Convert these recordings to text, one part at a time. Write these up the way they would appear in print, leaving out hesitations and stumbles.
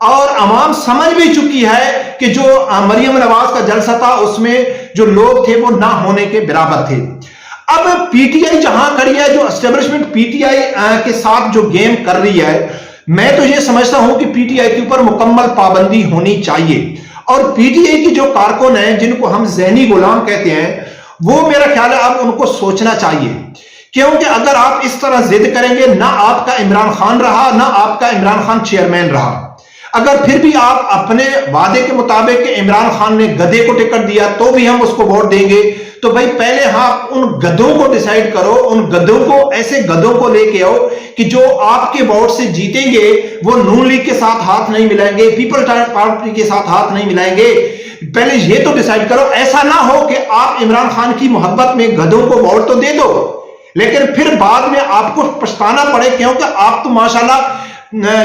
اور عوام سمجھ بھی چکی ہے کہ جو مریم نواز کا جلسہ تھا اس میں جو لوگ تھے وہ نہ ہونے کے برابر تھے۔ اب پی ٹی آئی جہاں کری ہے، جو اسٹیبلشمنٹ پی ٹی آئی کے ساتھ جو گیم کر رہی ہے، میں تو یہ سمجھتا ہوں کہ پی ٹی آئی کے اوپر مکمل پابندی ہونی چاہیے، اور پی ٹی آئی کی جو کارکن ہیں جن کو ہم ذہنی غلام کہتے ہیں، وہ میرا خیال ہے اب ان کو سوچنا چاہیے، کیونکہ اگر آپ اس طرح ضد کریں گے، نہ آپ کا عمران خان رہا، نہ آپ کا عمران خان چیئرمین رہا۔ اگر پھر بھی آپ اپنے وعدے کے مطابق کہ عمران خان نے گدھے کو ٹکٹ دیا تو بھی ہم اس کو ووٹ دیں گے، تو بھائی پہلے ہاں ان گدھوں کو ڈیسائیڈ کرو، ان گدھوں کو، ایسے گدھوں کو لے کے آؤ کہ جو آپ کے ووٹ سے جیتیں گے، وہ نون لیگ کے ساتھ ہاتھ نہیں ملائیں گے، پیپل پارٹی کے ساتھ ہاتھ نہیں ملائیں گے۔ پہلے یہ تو ڈیسائیڈ کرو، ایسا نہ ہو کہ آپ عمران خان کی محبت میں گدھوں کو ووٹ تو دے دو لیکن پھر بعد میں آپ کو پچھتانا پڑے، کیونکہ آپ تو ماشاءاللہ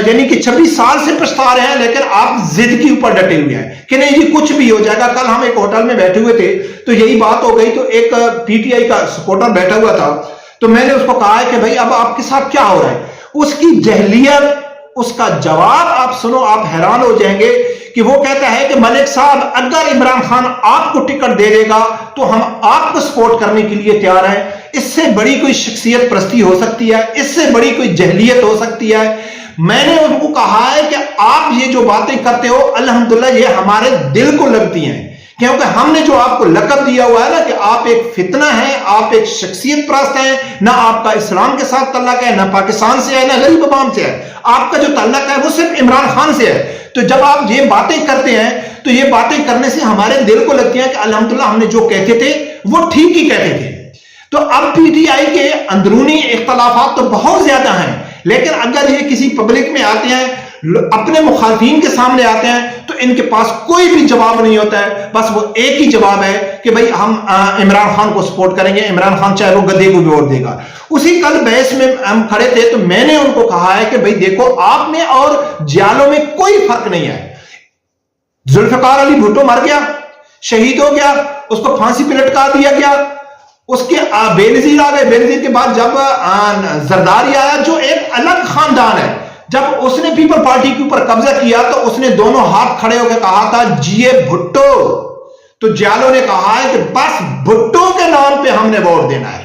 یعنی کہ 26 سال سے پچھتا رہے ہیں، لیکن آپ ضد کے اوپر ڈٹے ہوئے ہیں کہ نہیں جی کچھ بھی ہو جائے گا۔ کل ہم ایک ہوٹل میں بیٹھے ہوئے تھے تو یہی بات ہو گئی، تو ایک پی ٹی آئی کا سپورٹر بیٹھا ہوا تھا، تو میں نے اس کو کہا ہے کہ بھائی اب آپ کے ساتھ کیا ہو رہا ہے؟ اس کی جہلیت، اس کا جواب آپ سنو، آپ حیران ہو جائیں گے کہ وہ کہتا ہے کہ ملک صاحب اگر عمران خان آپ کو ٹکٹ دے دے گا تو ہم آپ کو سپورٹ کرنے کے لیے تیار ہیں۔ اس سے بڑی کوئی شخصیت پرستی ہو سکتی ہے؟ اس سے بڑی کوئی جہلیت ہو سکتی ہے؟ میں نے ان کو کہا ہے کہ آپ یہ جو باتیں کرتے ہو الحمدللہ یہ ہمارے دل کو لگتی ہیں، کیونکہ ہم نے جو آپ کو لقب دیا ہوا ہے نا کہ آپ ایک فتنہ ہیں، آپ ایک شخصیت پرست ہیں، نہ آپ کا اسلام کے ساتھ تعلق ہے، نہ پاکستان سے ہے، نہ غریب عوام سے ہے، آپ کا جو تعلق ہے وہ صرف عمران خان سے ہے۔ تو جب آپ یہ باتیں کرتے ہیں تو یہ باتیں کرنے سے ہمارے دل کو لگتی ہیں کہ الحمدللہ ہم نے جو کہتے تھے وہ ٹھیک ہی کہتے تھے۔ تو اب پی ٹی آئی کے اندرونی اختلافات تو بہت زیادہ ہیں، لیکن اگر یہ کسی پبلک میں آتے ہیں، اپنے مخالفین کے سامنے آتے ہیں، تو ان کے پاس کوئی بھی جواب نہیں ہوتا ہے، بس وہ ایک ہی جواب ہے کہ بھئی ہم عمران خان کو سپورٹ کریں گے، عمران خان چاہے وہ گدھے کو بھی ووٹ دے گا۔ اسی کل بحث میں ہم کھڑے تھے تو میں نے ان کو کہا ہے کہ بھئی دیکھو آپ میں اور جیالوں میں کوئی فرق نہیں ہے۔ ذوالفقار علی بھٹو مر گیا، شہید ہو گیا، اس کو پھانسی پہ لٹکا دیا گیا، اس کے بے نظیر آ گئے، بے نظیر کے بعد جب زرداری آیا جو ایک الگ خاندان ہے، جب اس نے پیپل پارٹی کے اوپر قبضہ کیا تو اس نے دونوں ہاتھ کھڑے ہو کے کہا تھا جیے بھٹو، تو جیالوں نے کہا ہے کہ بس بھٹو کے نام پہ ہم نے ووٹ دینا ہے۔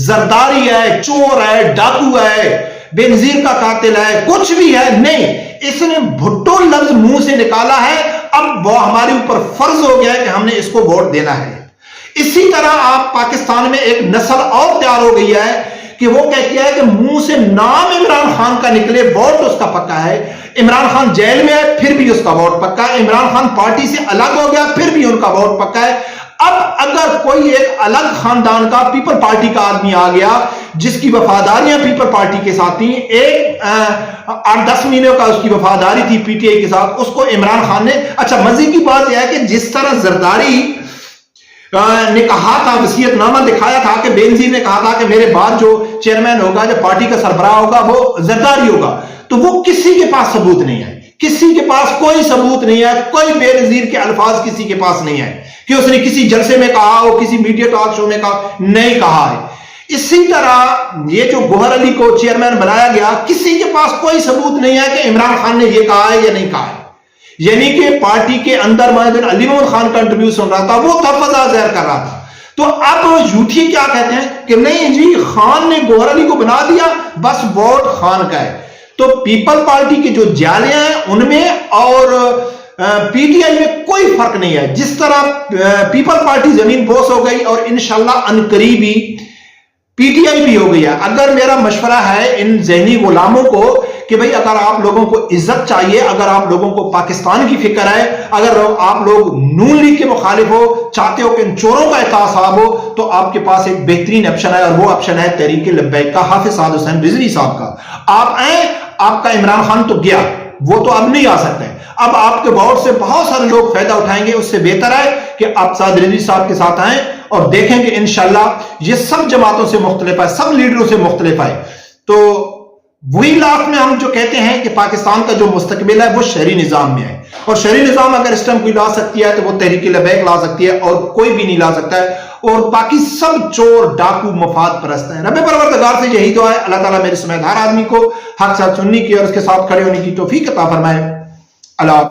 زرداری ہے، چور ہے، ڈاکو ہے، بے نظیر کا قاتل ہے، کچھ بھی ہے نہیں، اس نے بھٹو لفظ منہ سے نکالا ہے، اب وہ ہمارے اوپر فرض ہو گیا ہے کہ ہم نے اس کو ووٹ دینا ہے۔ اسی طرح آپ پاکستان میں ایک نسل اور تیار ہو گئی ہے کہ وہ کہتی ہے کہ منہ سے نام عمران خان کا نکلے ووٹ اس کا پکا ہے، عمران خان جیل میں ہے پھر بھی اس کا ووٹ پکا ہے، عمران خان پارٹی سے الگ ہو گیا پھر بھی ان کا ووٹ پکا ہے۔ اب اگر کوئی ایک الگ خاندان کا پیپل پارٹی کا آدمی آ گیا جس کی وفاداریاں پیپل پارٹی کے ساتھ تھیں، ایک 8-10 مہینوں کا اس کی وفاداری تھی پی ٹی آئی کے ساتھ، اس کو عمران خان نے، اچھا مزے کی بات یہ ہے کہ جس طرح زرداری نے کہا تھا، وصیت نامہ دکھایا تھا کہ بے نظیر نے کہا تھا کہ میرے بعد جو چیئرمین ہوگا، جو پارٹی کا سربراہ ہوگا وہ زرداری ہوگا، تو وہ کسی کے پاس ثبوت نہیں ہے، کسی کے پاس کوئی ثبوت نہیں ہے، کوئی بے نظیر کے الفاظ کسی کے پاس نہیں ہے کہ اس نے کسی جلسے میں کہا ہو، کسی میڈیا ٹاک شو میں کہا، نہیں کہا ہے۔ اسی طرح یہ جو گوہر علی کو چیئرمین بنایا گیا، کسی کے پاس کوئی ثبوت نہیں ہے کہ عمران خان نے یہ کہا ہے یا نہیں کہا ہے، یعنی کہ پارٹی کے اندر علی محمد خان کا انٹرویو سن رہا تھا، وہ تفضہ ظاہر کر رہا تھا، تو اب یوٹھی کیا کہتے ہیں کہ نہیں جی خان نے گوہر علی کو بنا دیا، بس ووٹ خان کا ہے۔ تو پیپل پارٹی کے جو جالیاں ہیں ان میں اور پی ٹی آئی میں کوئی فرق نہیں ہے۔ جس طرح پیپل پارٹی زمین بوس ہو گئی اور انشاءاللہ عنقریبی پی ٹی آئی بھی ہو گئی ہے۔ اگر میرا مشورہ ہے ان ذہنی غلاموں کو کہ بھئی اگر آپ لوگوں کو عزت چاہیے، اگر آپ لوگوں کو پاکستان کی فکر ہے، اگر آپ لوگ نون لیگ کے مخالف ہو، چاہتے ہو کہ ان چوروں کا احتساب ہو، تو آپ کے پاس ایک بہترین آپشن ہے، اور وہ آپشن ہے تحریک لبیک کا، حافظ سعد حسین رضوی صاحب کا۔ آپ آئیں، آپ کا عمران خان تو گیا، وہ تو اب نہیں آ سکتے، اب آپ کے ووٹ سے بہت سارے لوگ فائدہ اٹھائیں گے۔ اس سے بہتر ہے کہ آپ سعد رضوی صاحب کے ساتھ آئیں اور دیکھیں کہ انشاءاللہ یہ سب جماعتوں سے مختلف ہے، سب لیڈروں سے مختلف ہے۔ تو وہی لاسٹ میں ہم جو کہتے ہیں کہ پاکستان کا جو مستقبل ہے وہ شہری نظام میں ہے، اور شہری نظام اگر اس ٹائم کوئی لا سکتی ہے تو وہ تحریک لبیک لا سکتی ہے، اور کوئی بھی نہیں لا سکتا ہے، اور باقی سب چور ڈاکو مفاد پرست ہیں۔ رب پروردگار سے یہی دعا ہے، اللہ تعالیٰ میرے سمیت ہر آدمی کو حق ساتھ سننے کی اور اس کے ساتھ کھڑے ہونے کی توفیق عطا فرمائے۔ اللہ